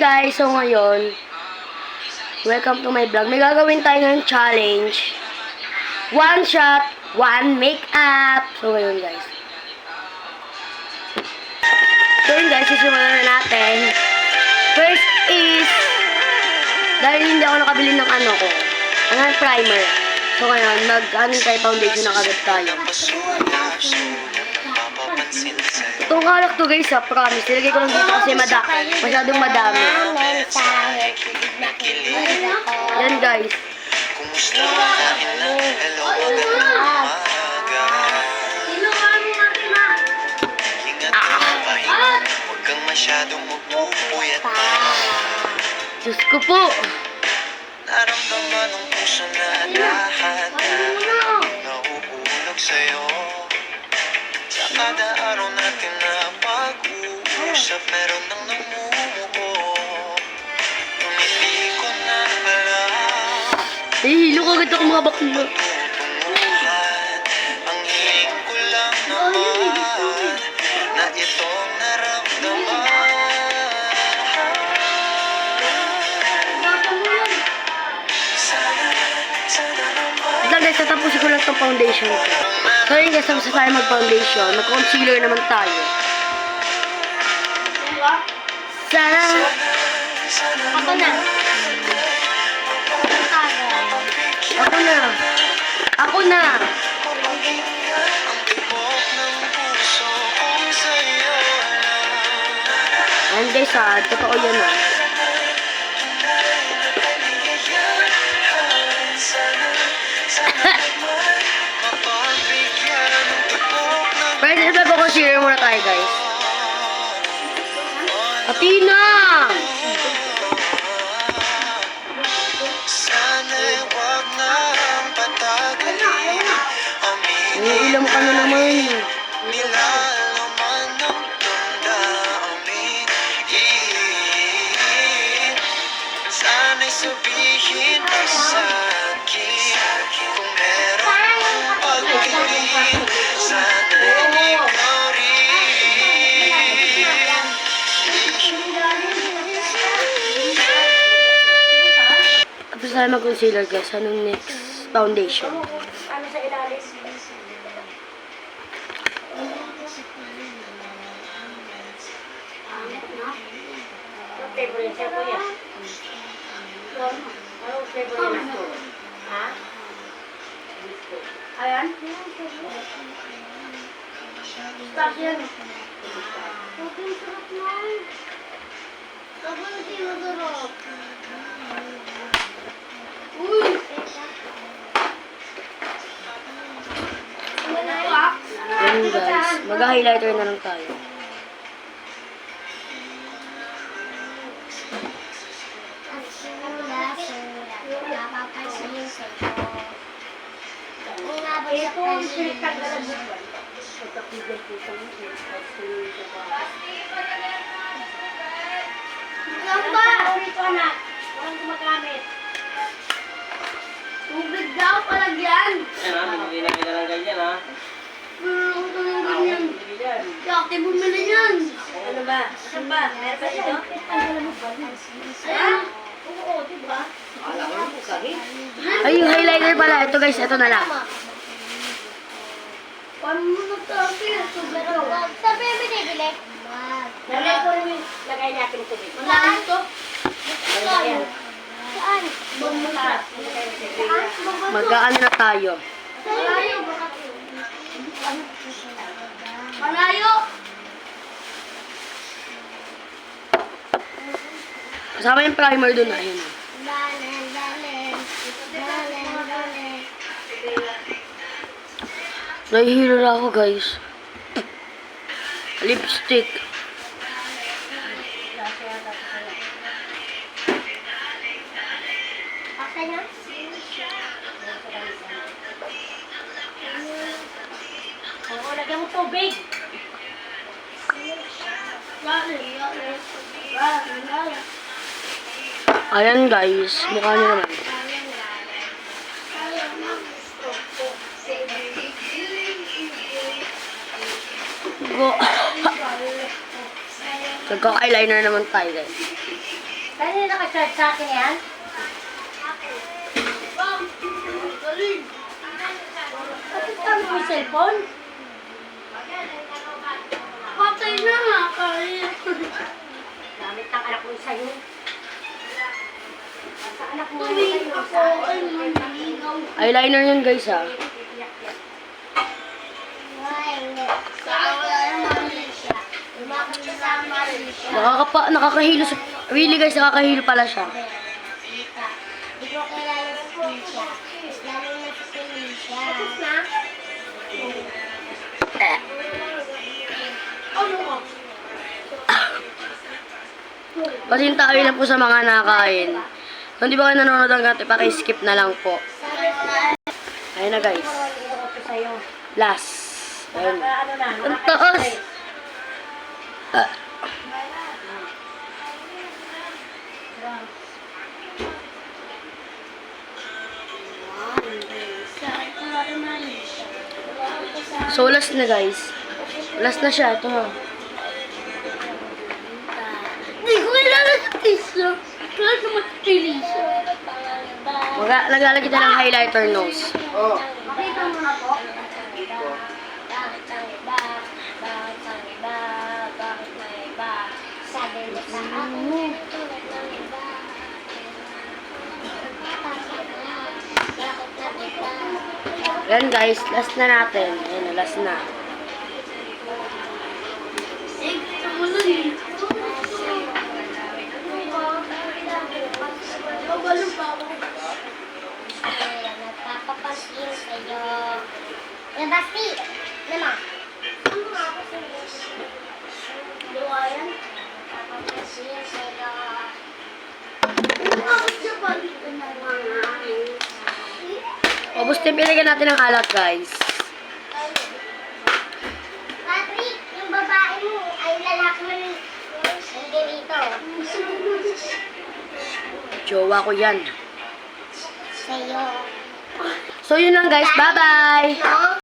guys, so ngayon, welcome to my vlog. May gagawin tayo ng challenge. One shot, one makeup. So ngayon guys. So yun guys, sisimulan na natin. First is, dahil hindi ako nakabili ng primer. So ngayon, mag-aning tayo foundation na kagad tayo. Itong kalak to guys, promise. Nilagay ko lang dito kasi masyadong madami. Yan guys. Diyos ko po. Naramdaman ng puso na lahat nauulog sa'yo. Sa kada araw natin na pag-uusap, meron nang namumuo. Hindi ko na alam. Hilo ka agad ako mga bakla. Ang hiling ko lang naman na itong naramdaman. Guys, tatapusin ko lang itong foundation ko. So yun guys, tapos tayo mag-foundation. Mag-concealer naman tayo. Sana. Ako na. Ako na. Ako na. Ayan guys totoo yan Friends, mag-concealer muna tayo guys. Atina! Iilam ka na naman. Sana'y sabihin mo sa'kin kung meron akong pag-ibig. Sana'y ikaw rin. Tapos tayo mag-concealer guys. Anong next foundation? Ano sa ilalim? Anong favorite siya, kuya? Anong favorite mo? Ha? Ayan? Start yan. Ang sarap na. Sobrang sinusarap. Uy! Yan guys. Mag-highlighter na lang tayo. Ito ang silikag na labuan. Ito anak. Walang gumagamit. Tubig daw palagyan. Binigyan kita ng ganyan, ha? Pero ito yung ganyan. Kaya bumili yan. Ano ba? Ano ba? Meron ba ito? Ayan. Oo, diba? Ay, yung highlighter pala. Ito guys, ito na lang. Paano mo nagtabi? Tubig daw. Sabi yung binibili? Lagay ko rin. Lagay natin tubig. Saan? Lagay. Saan? Bumutas. Saan? Mag-ano na tayo. Malayo. Malayo. Kasama yung primer dun. Ayun. Dalen. Nahihilo na ako guys. Lipstick. Okay na? Oo, lagyan mo tubig. Ayan guys. Mukha niyo naman. Go. Nagka-eyeliner naman tayo guys. Kaya naka-charge sa akin yan? Bakit kami may cellphone? Patay na nga kayo. Gamit ng anak mo sa'yo. Sa anak mo Tuwing sa'yo. ako ay maniligaw. Eyeliner yun guys ha. Sa ay Malaysia. Lumakit sa Malaysia. Nakakahilo sa... Really guys, nakakahilo pala siya. Di ko kilala si Felicia. Lalo na si Felicia. Ano ka? Pasintabi lang po sa mga nakain. Kung di ba kayo nanonood ang ganito, paki-skip na lang po. Ayun na guys. Ito ko sa'yo. Last. Ayun. Ano na? Ang taas! Ah, so last na guys. Last na siya. Ito ha. Di ko kilala si Felicia. Kilala naman si Felicia. Naglalagay tayo ng highlighter nose. Makita mo na po. Sabi mo sa akin. Yan guys, last na natin. Ayun na, last na. Eh, gusto mo na eh. Mabalong pa ako. Nagpapapasin sa'yo. Nabasti! Nama? Ano nga ako sa Luwayan? Nagpapapasin sa'yo. Ano nga ako sa balikan na mga Ubus din pinagyan natin ng alat guys. Patrick, yung babae mo ay lalaki mo rin. Hindi rito. Jowa ko yan. Sa'yo. So yun lang guys. Bye-bye!